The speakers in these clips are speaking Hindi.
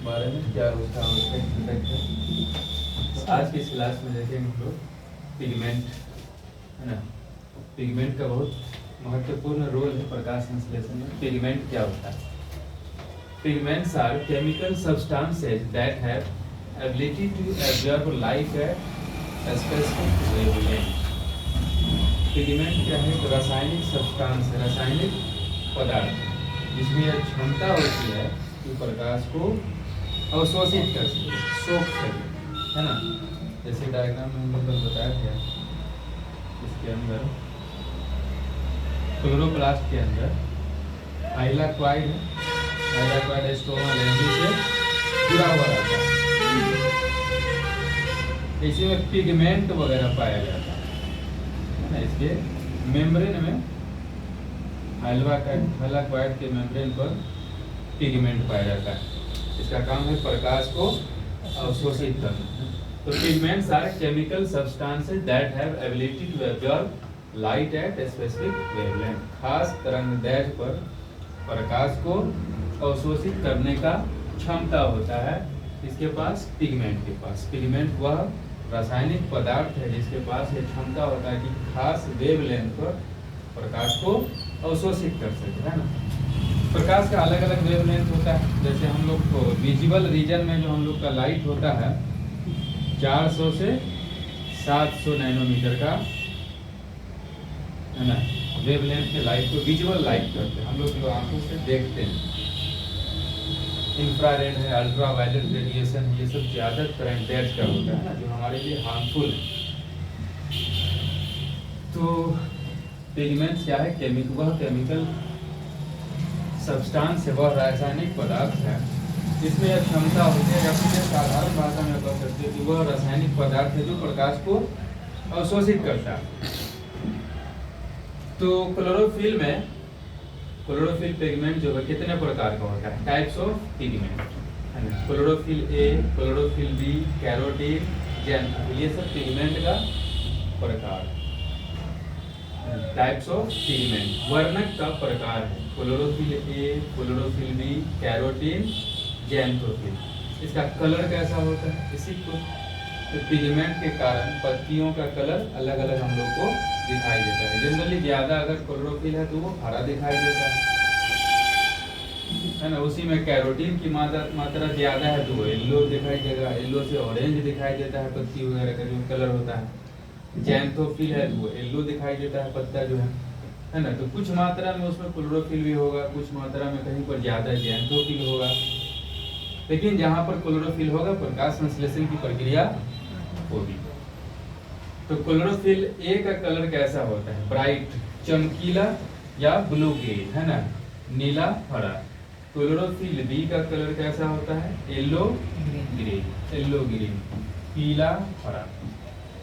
बारे में क्या उसका आवश्यक है। तो आज की इस क्लास में देखेंगे हम लोग पिगमेंट, है ना। पिगमेंट का बहुत महत्वपूर्ण रोल है प्रकाश संश्लेषण में। पिगमेंट क्या होता है? Pigments are chemical substances that have ability to absorb light at specific wavelength. Pigment क्या है? तो रासायनिक सब्सटेंस, रासायनिक पदार्थ जिसमें यह क्षमता होती है कि प्रकाश को अवशोषित कर सके, सोख सके, है ना। जैसे डायग्राम में हम लोग बताया गया, इसके अंदर क्लोरोप्लास्ट के अंदर हाइलाक्वाइड है, हाइलाक्वाइड स्ट्रोमा लेंस से जुड़ा हुआ रहता है। इसी में पिगमेंट वगैरह पाया जाता है ना। इसके मेम्ब्रेन में हाइलाक्वाइड के मेम्ब्रेन पर पिगमेंट पाया जाता है। इसका काम है प्रकाश को अवशोषित करना। तो pigments are chemical substances that have ability to absorb light at specific wavelength. खास तरंगदैर्घ्य पर प्रकाश को अवशोषित करने का क्षमता होता है इसके पास, पिगमेंट के पास। पिगमेंट वह रासायनिक पदार्थ है जिसके पास ये क्षमता होता है कि खास वेवलेंथ पर प्रकाश को अवशोषित कर सके, है ना। प्रकाश का अलग अलग वेवलेंथ होता है। जैसे हम लोग को विजिबल रीजन में जो हम लोग का लाइट होता है 400 से 700 नैनोमीटर का, है ना, वेवलेंथ के लाइट को विजुअल लाइट करते हैं। हम लोग जो आंखों से देखते हैं, इंफ्रारेड है, अल्ट्रावायलेट रेडिएशन, ये सब ज़्यादा करंट दैर्घ्य का होता है ना, जो हमारे लिए हार्मफुल है। तो पिगमेंट्स क्या है? वह केमिकल सब्सटेंस है, वह रासायनिक पदार्थ है जिसमें यह क्षमता होती है, या फिर साधारण भाषा में कह सकते हैं कि वह रासायनिक पदार्थ है जो प्रकाश को अवशोषित करता है। तो क्लोरोफिल में, क्लोरोफिल पिगमेंट जो है कितने प्रकार का होता है? टाइप्स ऑफ पिगमेंट, है ना। Chlorophyll A, chlorophyll B, carotene, xanthophyll, ये सब पिगमेंट का प्रकार। टाइप्स ऑफ पिगमेंट वर्णक का प्रकार है। Chlorophyll A, chlorophyll B, carotene, xanthophyll. इसका कलर कैसा होता है? इसी को तो पिगमेंट के कारण पत्तियों का कलर अलग अलग हम लोग को दिखाई देता है। जनरली ज़्यादा अगर क्लोरोफिल है तो वो हरा दिखाई देता है ना। उसी में कैरोटीन की मात्रा ज़्यादा है तो वो येलो दिखाई देगा, येलो से ऑरेंज दिखाई देता है पत्ती वगैरह का जो कलर होता है। जैंथोफिल है तो वो येलो दिखाई देता है पत्ता जो है ना। तो कुछ मात्रा में उसमें क्लोरोफिल भी होगा, कुछ मात्रा में कहीं पर ज़्यादा जैंथोफिल होगा। लेकिन जहाँ पर क्लोरोफिल होगा प्रकाश संश्लेषण की प्रक्रिया होगी। तो क्लोरोफिल ए का कलर कैसा होता है? ब्राइट, चमकीला या ब्लू ग्रीन, है ना, नीला हरा। क्लोरोफिल बी का कलर कैसा होता है? येलो ग्रीन, येलो ग्रीन, पीला हरा।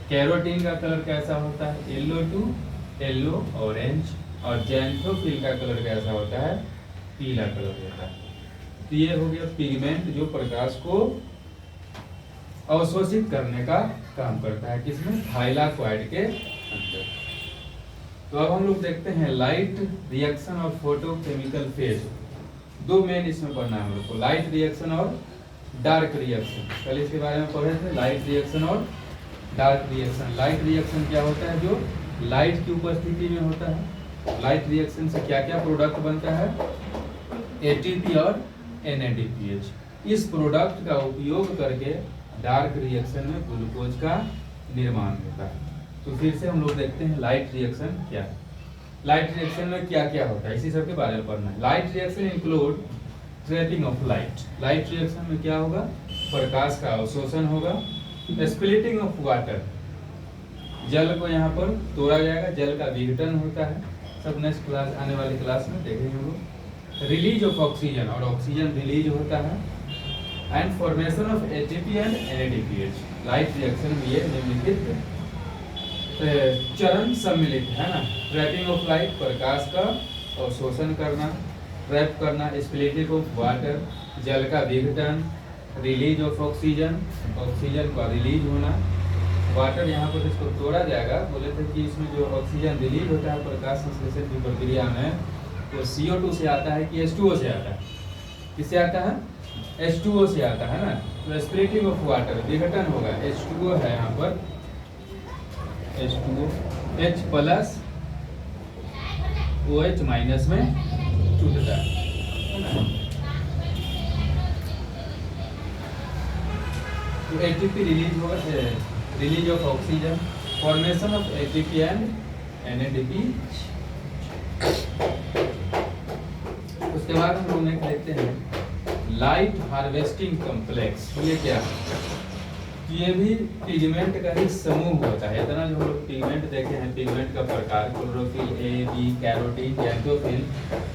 कैरोटीन का कलर कैसा होता है? Yellow to yellow orange. और जैंथोफिल का कलर कैसा होता है? पीला कलर होता है। तो ये हो गया पिगमेंट जो प्रकाश को अवशोषित करने का काम करता है। किसमें? हाइलाक्वाइड के अंदर। तो अब हम लोग देखते हैं लाइट रिएक्शन और फोटोकेमिकल फेज। दो मेन इसमें पढ़ना है हम लोग को, लाइट रिएक्शन और डार्क रिएक्शन। कल इसके बारे में पढ़े थे, लाइट रिएक्शन और डार्क रिएक्शन। लाइट रिएक्शन क्या होता है? जो लाइट की उपस्थिति में होता है। लाइट रिएक्शन से क्या क्या प्रोडक्ट बनता है? एटीपी और NADPH। इस प्रोडक्ट का उपयोग करके डार्क रिएक्शन में ग्लूकोज का निर्माण होता है। तो फिर से हम लोग देखते हैं लाइट रिएक्शन क्या है। लाइट रिएक्शन में क्या क्या होता है इसी सब के बारे में पढ़ना है। Light reaction include trapping of light. Light reaction में क्या होगा? प्रकाश का अवशोषण होगा। स्प्लिटिंग ऑफ वाटर, जल को यहाँ पर तोड़ा जाएगा, जल का विघटन होता है। सब नेक्स्ट क्लास, आने वाली क्लास में देखेंगे हम लोग। रिलीज ऑफ ऑक्सीजन, और ऑक्सीजन रिलीज होता है। And formation of ATP and NADPH। Light reaction में ये निम्नलिखित चरण सम्मिलित है ना। ट्रैपिंग ऑफ लाइट, प्रकाश का अवशोषण करना, ट्रैप करना। स्प्लिटिंग ऑफ वाटर, जल का विघटन। रिलीज ऑफ ऑक्सीजन, ऑक्सीजन का रिलीज होना। वाटर यहाँ पर इसको तोड़ा जाएगा। बोले थे कि इसमें जो ऑक्सीजन रिलीज होता है प्रकाश संश्लेषण की प्रक्रिया में, वो CO2 से आता है कि H2O से आता है? किससे आता है? H2O से आता है ना, तो स्प्लिटिंग ऑफ वाटर विघटन होगा। H2O है यहाँ पर, H2O H plus OH minus में टूटता है ना। तो एटीपी रिलीज होगा, release of oxygen, formation of ATP and NADP। उसके बाद हम लोग नेक्स्ट लेते हैं लाइट हार्वेस्टिंग कॉम्प्लेक्स। ये क्या है? ये भी पिगमेंट का ही समूह होता है। इतना जो हम लोग पिगमेंट देखे हैं, पिगमेंट का प्रकार chlorophyll A, B, carotene, xanthophyll,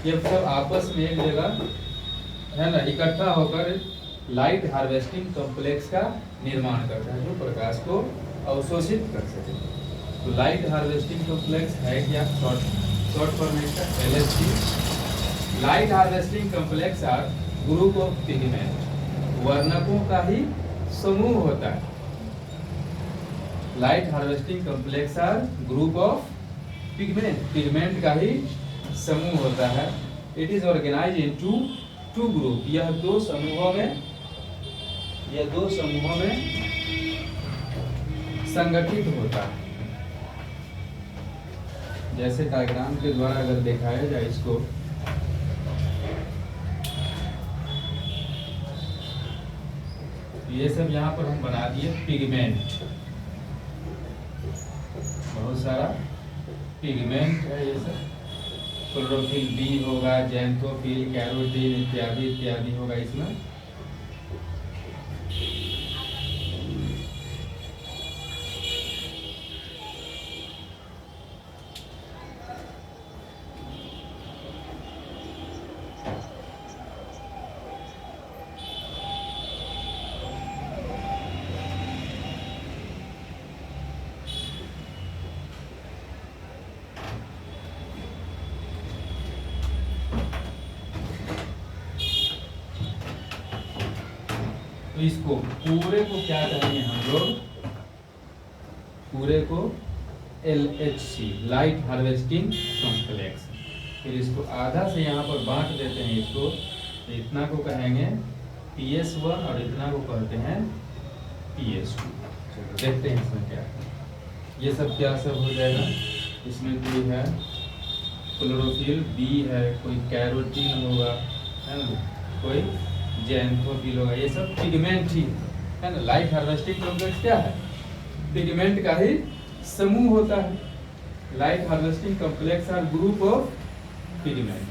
ये सब आपस में एक जगह है ना इकट्ठा होकर लाइट हार्वेस्टिंग कॉम्प्लेक्स का निर्माण करता है, जो प्रकाश को अवशोषित कर सके। तो लाइट हार्वेस्टिंग कॉम्प्लेक्स है क्या? शॉर्ट फॉर्म है इसका LHC। Light harvesting complex are group of pigment, वर्णकों का ही समूह होता है। Light harvesting complex are group of pigment, pigment का ही समूह होता है। It is organise into two group, यह दो समूहों में संगठित होता है। जैसे डायग्राम के द्वारा अगर दिखाया जाए इसको, ये सब यहाँ पर हम बना दिए पिगमेंट, बहुत सारा पिगमेंट है। ये सब क्लोरोफिल B होगा, जैंथोफिल, कैरोटीन इत्यादि इत्यादि होगा इसमें। तो इसको पूरे को क्या कहेंगे हम लोग? पूरे को LHC, लाइट हार्वेस्टिंग कॉम्प्लेक्स। फिर इसको आधा से यहाँ पर बांट देते हैं इसको, इतना को कहेंगे PS1 और इतना को कहते हैं PS2। चलो देखते हैं इसमें क्या है। ये सब क्या सब हो जाएगा? इसमें कोई है क्लोरोफिल B है, कोई कैरोटीन होगा, है ना, कोई जैंथोफिल होगा। ये सब पिगमेंट ही है ना। लाइट हार्वेस्टिंग कॉम्प्लेक्स क्या है? पिगमेंट का ही समूह होता है। Light harvesting complex are group of pigment,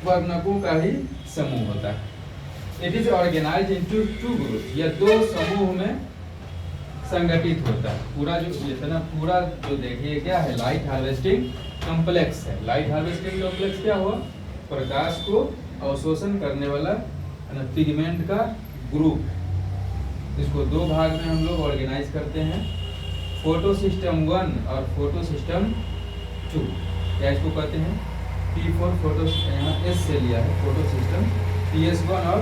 वर्णकों का ही समूह होता है। It is organise into two group, यह दो समूह में संगठित होता है। पूरा जो इतना पूरा जो देखिए क्या है, लाइट हार्वेस्टिंग कॉम्प्लेक्स है। लाइट हार्वेस्टिंग कॉम्प्लेक्स क्या हुआ? प्रकाश को अवशोषण करने वाला पिगमेंट का ग्रुप। इसको दो भाग में हम लोग ऑर्गेनाइज करते हैं, फोटो सिस्टम 1 और फोटो सिस्टम 2। क्या इसको कहते हैं? P4 फोटो, यहाँ S से लिया है, फोटो सिस्टम PS1 और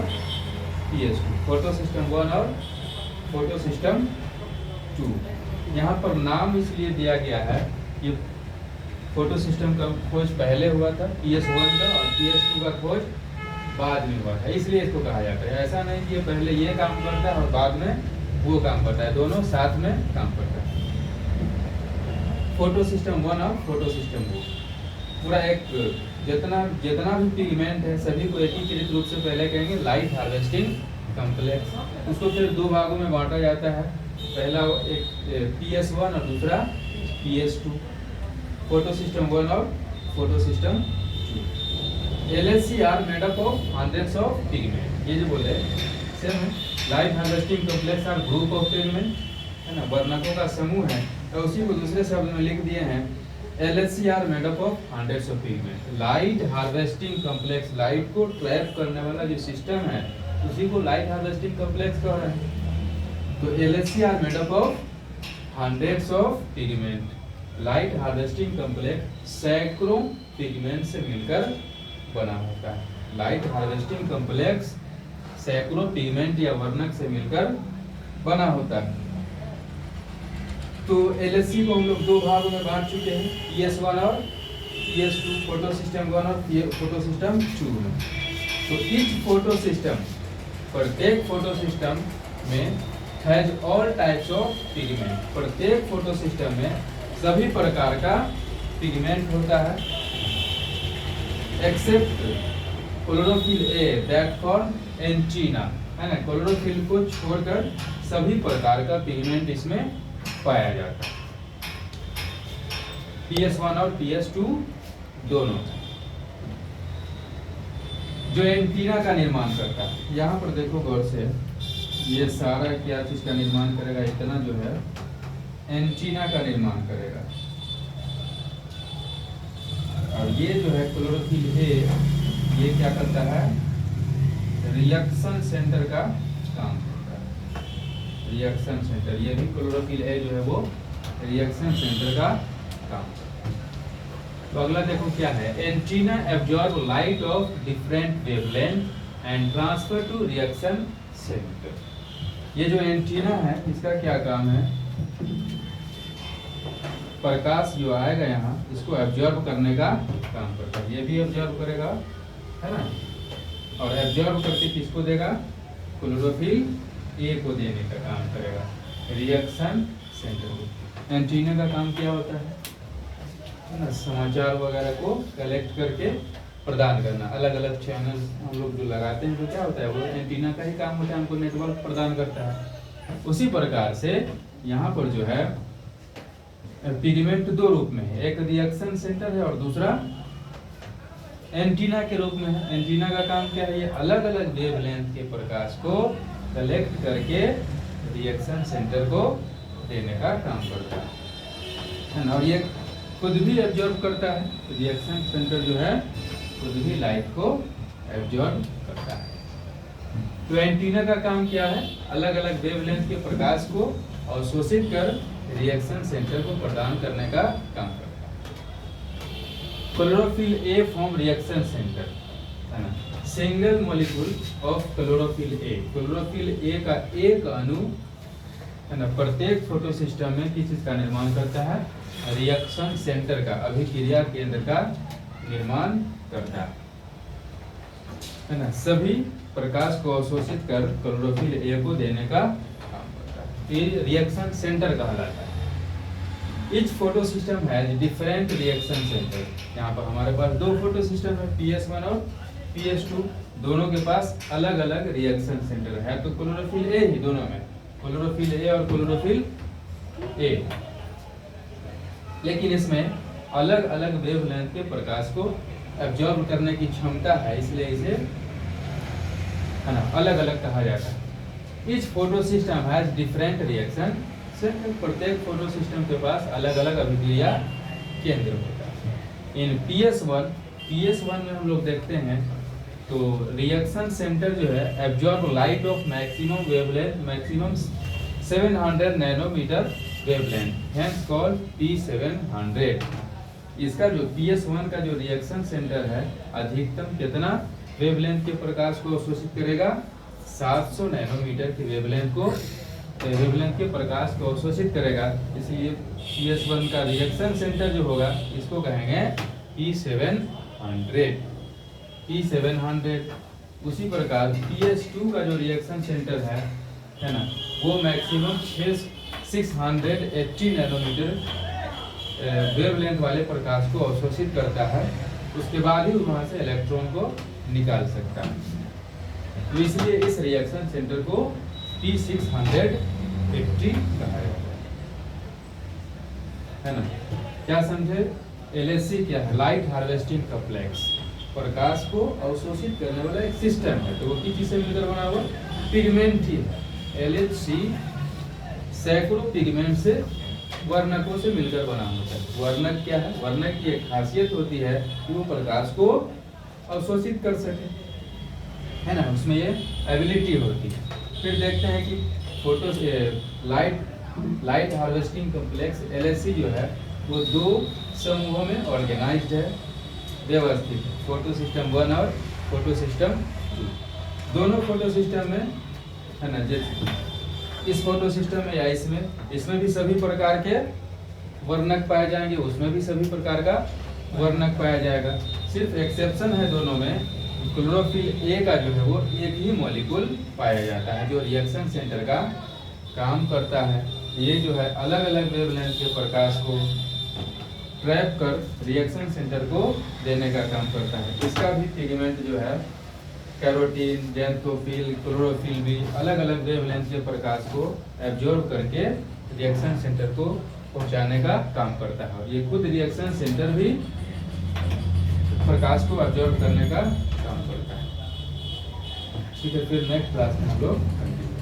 PS2, फोटो सिस्टम 1 और फोटो सिस्टम 2। यहाँ पर नाम इसलिए दिया गया है, ये फोटो सिस्टम का खोज पहले हुआ था PS1 का, और PS2 का खोज बाद में हुआ था, इसलिए इसको कहा जाता है। ऐसा नहीं कि पहले ये काम करता है और बाद में वो काम करता है, दोनों साथ में काम करता है। फोटो सिस्टम 1 और फोटो सिस्टम 2 पूरा एक जितना भी पिगमेंट है सभी को एकीकृत रूप से पहले कहेंगे लाइट हार्वेस्टिंग कॉम्प्लेक्स। उसको फिर दो भागों में बांटा जाता है, पहला एक PS1 और दूसरा PS2, फोटो सिस्टम 1 और photo system 2। LHC are made up of hundreds of pigment. ये जो बोले same light harvesting complex are group of pigment, है ना, वर्णकों का समूह है। तो उसी को दूसरे शब्द में लिख दिए हैं LHC are made up of hundreds of pigment. Light harvesting complex, light को ट्रैप करने वाला जो सिस्टम है उसी को लाइट हार्वेस्टिंग कॉम्प्लेक्स कह रहे हैं। तो LHC are made up of hundreds of pigment. Light harvesting complex सैकड़ों पिगमेंट से मिलकर बना होता है। लाइट हार्वेस्टिंग कॉम्प्लेक्स सैकड़ों पिगमेंट या वर्णक से मिलकर बना होता है। तो LHC को हम लोग दो भागों में बांट चुके हैं, PS1 और PS2, फोटो सिस्टम 1 और फोटो सिस्टम 2 में। तो ईच फोटो सिस्टम प्रत्येक फोटो सिस्टम में has all types of pigment, प्रत्येक फोटो सिस्टम में सभी प्रकार का पिगमेंट होता है, except chlorophyll A that form antenna, है ना, क्लोरोफिल को छोड़कर सभी प्रकार का पिगमेंट इसमें पाया जाता है, PS1 और PS2 दोनों। जो एंटीना का निर्माण करता है, यहाँ पर देखो गौर से, ये सारा क्या चीज का निर्माण करेगा, इतना जो है एंटीना का निर्माण करेगा, और ये जो है क्लोरोफिल ए, ये क्या करता है, रिएक्शन सेंटर का काम करता है, रिएक्शन सेंटर, ये भी क्लोरोफिल ए जो है वो रिएक्शन सेंटर का काम करता है। तो अगला देखो क्या है, antenna absorb light of different wavelength and transfer to reaction centre. ये जो एंटीना है इसका क्या काम है, प्रकाश जो आएगा यहाँ इसको एब्जॉर्ब करने का काम करता है, ये भी एब्जॉर्ब करेगा, है ना, और एब्जॉर्ब करके किसको देगा, क्लोरोफिल ए को देने का काम करेगा, रिएक्शन सेंटर को। एंटीना का काम क्या होता है ना, समाचार वगैरह को कलेक्ट करके प्रदान करना, अलग अलग चैनल हम लोग जो लगाते हैं तो क्या होता है, वो एंटीना का ही काम होता है, हमको नेटवर्क प्रदान करता है। उसी प्रकार से यहाँ पर जो है पिगमेंट दो रूप में है, एक रिएक्शन सेंटर है और दूसरा एंटीना के रूप में है। एंटीना का काम क्या है, ये अलग अलग वेवलेंथ के प्रकाश को कलेक्ट करके रिएक्शन सेंटर को देने का काम करता है ना, और ये खुद भी एब्जॉर्ब करता है, रिएक्शन सेंटर जो है खुद भी लाइट को एब्जॉर्ब करता है। तो एंटीना का काम क्या है, अलग अलग वेवलेंथ के प्रकाश को अवशोषित कर रिएक्शन सेंटर को प्रदान करने का काम करता है। Chlorophyll A from reaction centre, है ना, single molecule of chlorophyll A, chlorophyll A का एक अणु, है ना, प्रत्येक फोटो सिस्टम में किस चीज का निर्माण करता है, रिएक्शन सेंटर का, अभिक्रिया केंद्र का निर्माण करता है ना, सभी प्रकाश को अवशोषित कर क्लोरोफिल ए को देने का काम करता है, ये रिएक्शन सेंटर कहलाता है। Etch photo system has different reaction centre, यहाँ पर हमारे पास दो फोटो सिस्टम है, PS1 और PS2, दोनों के पास अलग अलग रिएक्शन सेंटर है, तो क्लोरोफिल ए ही दोनों में, क्लोरोफिल ए और क्लोरोफिल ए, लेकिन इसमें अलग अलग वेवलेंथ के प्रकाश को एब्जॉर्ब करने की क्षमता है, इसलिए इसे, है ना, अलग अलग कहा जाता है। Etch photo system has different reaction centre, प्रत्येक फोटो सिस्टम के पास अलग अलग अभिक्रिया केंद्र होता है। इन PS1 में हम लोग देखते हैं तो रिएक्शन सेंटर जो है absorb light of maximum wavelength, maximum 700 nanometre wavelength, hence called P700। इसका जो PS1 का जो रिएक्शन सेंटर है अधिकतम कितना वेवलेंथ के प्रकाश को अवशोषित करेगा, 700 नैनोमीटर की वेवलेंथ के प्रकाश को अवशोषित करेगा, इसलिए PS1 का रिएक्शन सेंटर जो होगा इसको कहेंगे P700। उसी प्रकार PS2 का जो रिएक्शन सेंटर है ना, वो मैक्सिमम 680 नैनोमीटर वेवलेंथ वाले प्रकाश को अवशोषित करता है, उसके बाद ही वहां से इलेक्ट्रॉन को निकाल सकता है, तो इसलिए इस रिएक्शन सेंटर को P650 कहा जाता है ना। क्या समझे, LHC क्या है, लाइट हार्वेस्टिंग कॉम्प्लेक्स, प्रकाश को अवशोषित करने वाला एक सिस्टम है, तो वो किस चीज से मिलकर बना हुआ, पिगमेंट ही है। LHC सैकड़ों पिगमेंट से, वर्णकों से मिलकर बना होता है। वर्णक क्या है, वर्णक की एक खासियत होती है कि वो प्रकाश को अवशोषित कर सके, है ना, उसमें ये एबिलिटी होती है। फिर देखते हैं कि photo light harvesting complex LHC जो है वो दो समूहों में ऑर्गेनाइज्ड है, व्यवस्थित है, फोटो सिस्टम 1 और फोटो सिस्टम 2। दोनों फोटो सिस्टम में, है ना, जैसे इस फोटो सिस्टम में या इसमें भी सभी प्रकार के वर्णक पाए जाएंगे, उसमें भी सभी प्रकार का वर्णक पाया जाएगा। सिर्फ एक्सेप्शन है दोनों में, क्लोरोफिल ए का जो है वो एक ही मॉलिक्यूल पाया जाता है जो रिएक्शन सेंटर का काम करता है। ये जो है अलग अलग वेवलेंथ के प्रकाश को ट्रैप कर रिएक्शन सेंटर को देने का काम करता है। इसका भी पिगमेंट जो है कैरोटीन, ज़ैंथोफिल, क्लोरोफिल भी अलग अलग वेवलेंथ के प्रकाश को एब्जॉर्ब करके रिएक्शन सेंटर को पहुंचाने का काम करता है। और ये खुद रिएक्शन सेंटर भी प्रकाश को एब्जॉर्ब करने का काम करता है। ठीक है, फिर नेक्स्ट क्लास में हम लोग कंटिन्यू